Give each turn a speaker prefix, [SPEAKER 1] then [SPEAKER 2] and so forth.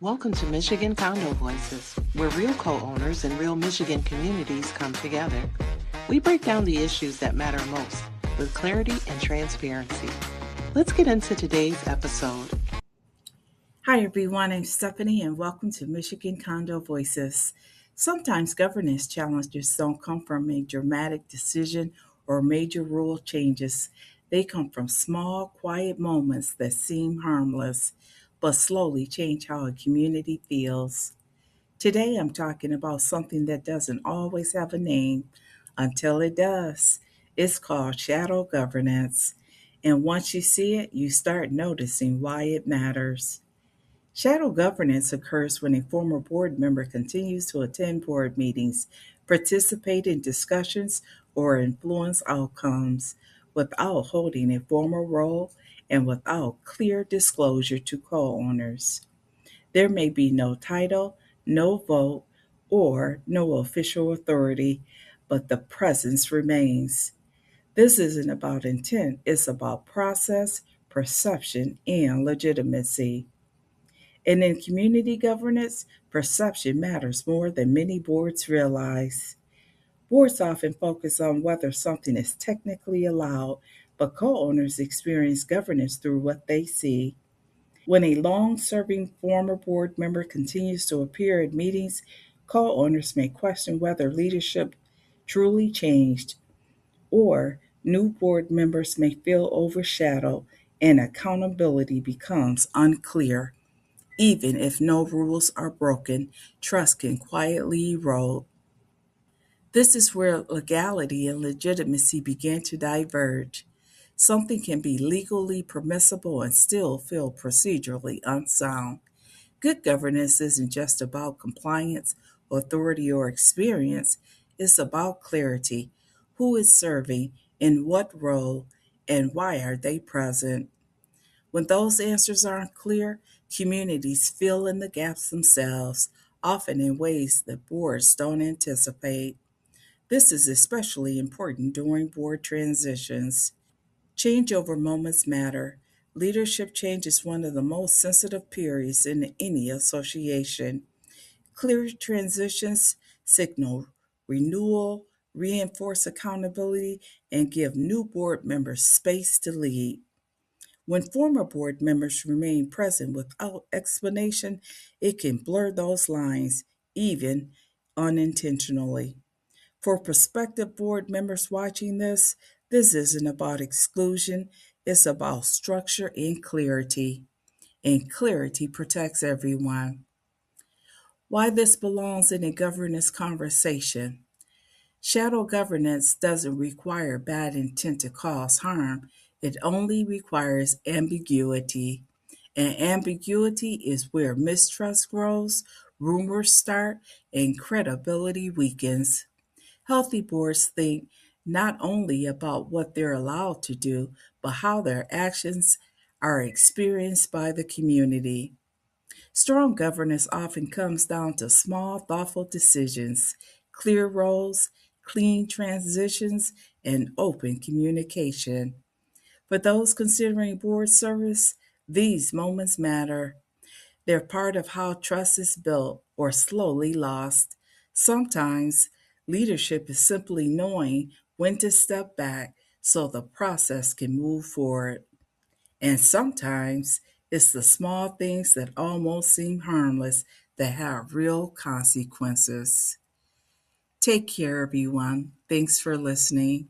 [SPEAKER 1] Welcome to Michigan Condo Voices, where real co-owners and real Michigan communities come together. We break down the issues that matter most with clarity and transparency. Let's get into today's episode.
[SPEAKER 2] Hi, everyone. I'm Stephanie, and welcome to Michigan Condo Voices. Sometimes governance challenges don't come from a dramatic decision or major rule changes. They come from small, quiet moments that seem harmless, but slowly change how a community feels. Today, I'm talking about something that doesn't always have a name until it does. It's called shadow governance. And once you see it, you start noticing why it matters. Shadow governance occurs when a former board member continues to attend board meetings, participate in discussions, or influence outcomes without holding a formal role and without clear disclosure to co owners. There may be no title, no vote, or no official authority, but the presence remains. This isn't about intent, it's about process, perception, and legitimacy. And in community governance, perception matters more than many boards realize. Boards often focus on whether something is technically allowed, but co owners experience governance through what they see. When a long serving former board member continues to appear at meetings, co owners may question whether leadership truly changed, or new board members may feel overshadowed and accountability becomes unclear. Even if no rules are broken, trust can quietly erode. This is where legality and legitimacy begin to diverge. Something can be legally permissible and still feel procedurally unsound. Good governance isn't just about compliance, authority, or experience, it's about clarity. Who is serving, in what role, and why are they present? When those answers aren't clear, communities fill in the gaps themselves, often in ways that boards don't anticipate. This is especially important during board transitions. Changeover moments matter. Leadership change is one of the most sensitive periods in any association. Clear transitions signal renewal, reinforce accountability, and give new board members space to lead. When former board members remain present without explanation, it can blur those lines, even unintentionally. For prospective board members watching this isn't about exclusion, it's about structure and clarity. And clarity protects everyone. Why this belongs in a governance conversation. Shadow governance doesn't require bad intent to cause harm, it only requires ambiguity. And ambiguity is where mistrust grows, rumors start, and credibility weakens. Healthy boards think not only about what they're allowed to do, but how their actions are experienced by the community. Strong governance often comes down to small, thoughtful decisions, clear roles, clean transitions, and open communication. For those considering board service, these moments matter. They're part of how trust is built or slowly lost. Sometimes leadership is simply knowing when to step back so the process can move forward. And sometimes it's the small things that almost seem harmless that have real consequences. Take care, everyone. Thanks for listening.